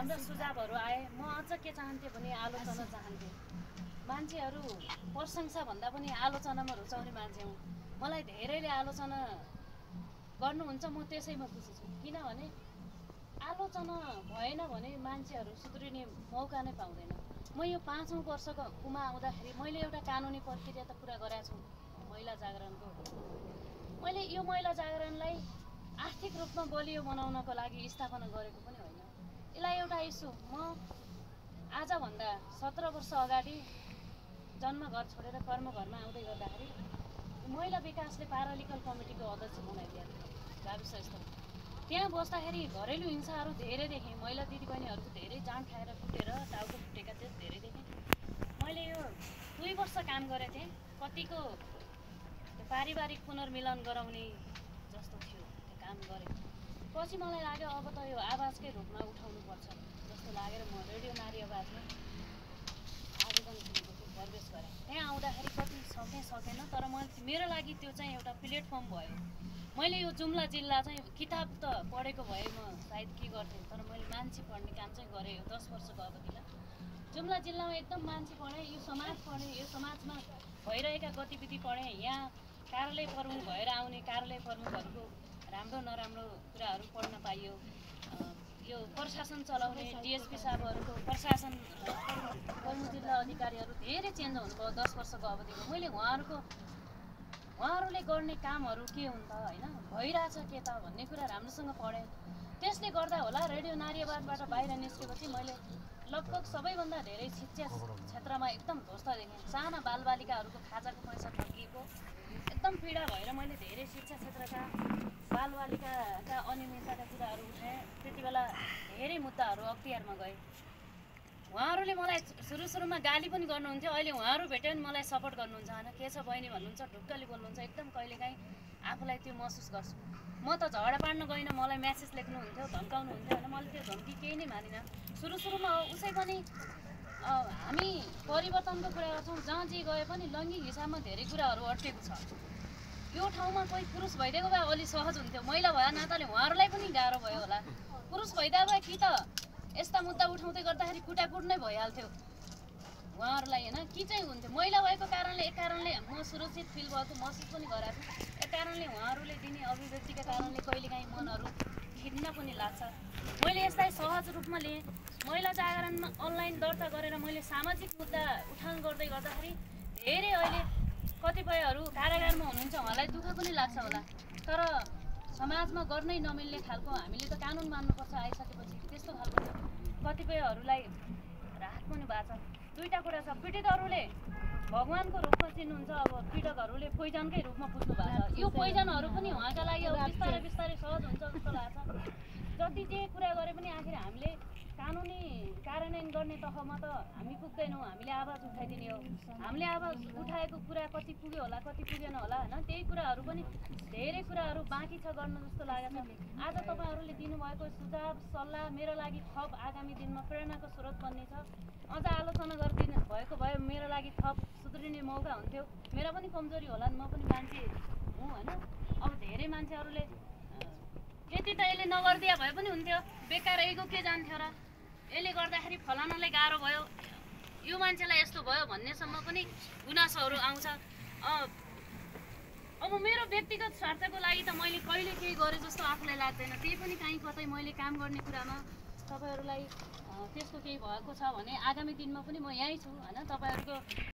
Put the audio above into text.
राम्रो सुझावहरू आए। म अझ के चाहन्थेँ भने आलोचना चाहन्थेँ। मान्छेहरू प्रशंसा भन्दा पनि आलोचनामा रुचाउने मान्छे हुँ। मलाई धेरैले आलोचना गर्नुहुन्छ, म त्यसैमा खुसी छु। किनभने आलोचना भएन भने मान्छेहरू सुध्रिने मौका नै पाउँदैन। म यो 5औं वर्षको उमा आउँदाखेरि मैले एउटा कानुनी प्रक्रिया त पुरा गरेको छु महिला जागरणको। मैले यो महिला जागरणलाई आर्थिक रूपमा बलियो बनाउनको लागि स्थापना गरेको पनि होइन। यसलाई एउटा इस्यु म आजभन्दा 17 वर्ष अगाडि जन्मघर छोडेर कर्मघरमा आउँदै गर्दाखेरि महिला विकासले पारालिकल कमिटीको अध्यक्ष बनाइदिएको थियो गाविस स्तरमा। त्यहाँ बस्दाखेरि घरेलु हिंसाहरू धेरै देखेँ। महिला दिदीबहिनीहरूको धेरै जान खाएर फुटेर टाउको फुटेका थियो, धेरै देखेँ। मैले यो 2 वर्ष काम गरेको थिएँ। कतिको पारिवारिक पुनर्मिलन गराउने जस्तो थियो त्यो काम गरेँ। पछि मलाई लाग्यो अब त यो आवाजकै रूपमा उठाउनुपर्छ जस्तो लागेर म रेडियो नारी आवाजमा आवेदन प्रवेश गरेँ। त्यहाँ आउँदाखेरि कति सकेन, तर मेरो लागि त्यो चाहिँ एउटा प्लेटफर्म भयो। मैले यो जुम्ला जिल्ला चाहिँ किताब त पढेको भए म सायद के गर्थेँ, तर मैले मान्छे पढ्ने काम चाहिँ गरेँ यो 10 वर्षको अवधिमा। जुम्ला जिल्लामा एकदम मान्छे पढेँ, यो समाज पढेँ, यो समाजमा भइरहेका गतिविधि पढेँ। यहाँ कार्यालय प्रमुख भएर आउने कार्यालय प्रमुखहरूको राम्रो नराम्रो कुराहरू पढ्न पाइयो। यो प्रशासन चलाउने डिएसपी साहबहरूको प्रशासन प्रमुख जिल्ला अधिकारीहरू धेरै चेन्ज हुनुभयो 10 वर्षको अवधिमा। मैले उहाँहरूले गर्ने कामहरू के हुन् त होइन, भइरहेछ के त भन्ने कुरा राम्रोसँग पढेँ। त्यसले गर्दा होला रेडियो नारीवादबाट बाहिर निस्केपछि मैले लगभग सबैभन्दा धेरै शिक्षा क्षेत्रमा एकदम ध्वस्त देखेँ। साना बालबालिकाहरूको खाजाको पैसा ठगिएको एकदम पीडा भएर मैले धेरै शिक्षा क्षेत्रका बालबालिकाका अनियमितताका कुराहरू उठाएँ। त्यति बेला धेरै मुद्दाहरू अख्तियारमा गए। उहाँहरूले मलाई सुरुमा गाली पनि गर्नुहुन्थ्यो। अहिले उहाँहरू भेट्यो भने मलाई सपोर्ट गर्नुहुन्छ। होइन के छ बहिनी भन्नुहुन्छ, ढुक्कली बोल्नुहुन्छ। एकदम कहिलेकाहीँ आफूलाई त्यो महसुस गर्छु। म त झगडा पाड्न गइनँ, मलाई म्यासेज लेख्नुहुन्थ्यो, धम्काउनुहुन्थ्यो। होइन मैले त्यो धम्की केही नै मानिनँ। सुरुमा उसै पनि हामी परिवर्तनको कुरा गर्छौँ। जहाँ जे गए पनि लैङ्गिक हिसाबमा धेरै कुराहरू अड्केको छ। यो ठाउँमा कोही पुरुष भइदिएको भए अलि सहज हुन्थ्यो। महिला भए नाताले उहाँहरूलाई पनि गाह्रो भयो होला। पुरुष भइदिए भए कि त यस्ता मुद्दा उठाउँदै गर्दाखेरि कुटाकुट नै भइहाल्थ्यो उहाँहरूलाई। होइन के चाहिँ हुन्थ्यो, महिला भएको कारणले एक कारणले म सुरक्षित फिल भएको महसुस पनि गराएको छु। एक कारणले उहाँहरूले दिने अभिव्यक्तिका कारणले कहिलेकाहीँ मनहरू खिन्न पनि लाग्छ। मैले यसलाई सहज रूपमा लिएँ। महिला जागरणमा अनलाइन दर्ता गरेर मैले सामाजिक मुद्दा उठान गर्दै गर्दाखेरि धेरै अहिले कतिपयहरू कारागारमा हुनुहुन्छ, उहाँलाई दुःख पनि लाग्छ होला। तर समाजमा गर्नै नमिल्ने खालको हामीले त कानुन मान्नुपर्छ आइसकेपछि त्यस्तो खालको कतिपयहरूलाई राहत पनि भएको छ। दुईवटा कुरा छ, पीडितहरूले भगवानको रूपमा चिन्नुहुन्छ, अब पीडकहरूले पोइजनकै रूपमा बुझ्नु भएको छ। यो पोइजनहरू पनि उहाँका लागि अब बिस्तारै सहज हुन्छ जस्तो लाग्छ। जति जे कुरा गरे पनि आखिर हामीले कानुनी कार्यान्वयन गर्ने तहमा त हामी पुग्दैनौँ। हामीले आवाज उठाइदिने हो। हामीले आवाज उठाएको कुरा कति पुग्यो होला, कति पुगेन होला। होइन त्यही कुराहरू पनि धेरै कुराहरू बाँकी छ गर्न जस्तो लागेको छ। आज तपाईँहरूले दिनुभएको सुझाव सल्लाह मेरो लागि थप आगामी दिनमा प्रेरणाको स्रोत बन्नेछ। अझ आलोचना गरिदिनु भएको भए मेरो लागि थप सुध्रिने मौका हुन्थ्यो। मेरो पनि कमजोरी होला नि, म पनि मान्छे हुँ। होइन अब धेरै मान्छेहरूले यति त यसले नगरिदिए भए पनि हुन्थ्यो, बेकार यहीको के जान्थ्यो र, यसले गर्दाखेरि फलानालाई गाह्रो भयो, यो मान्छेलाई यस्तो भयो भन्नेसम्म पनि गुनासोहरू आउँछ। अब मेरो व्यक्तिगत स्वार्थको लागि त मैले कहिले केही गरेँ जस्तो आफूलाई लाग्दैन। त्यही पनि काहीँ कतै मैले काम गर्ने कुरामा तपाईँहरूलाई त्यस्तो केही भएको छ भने आगामी दिनमा पनि म यहीँ छु। होइन तपाईँहरूको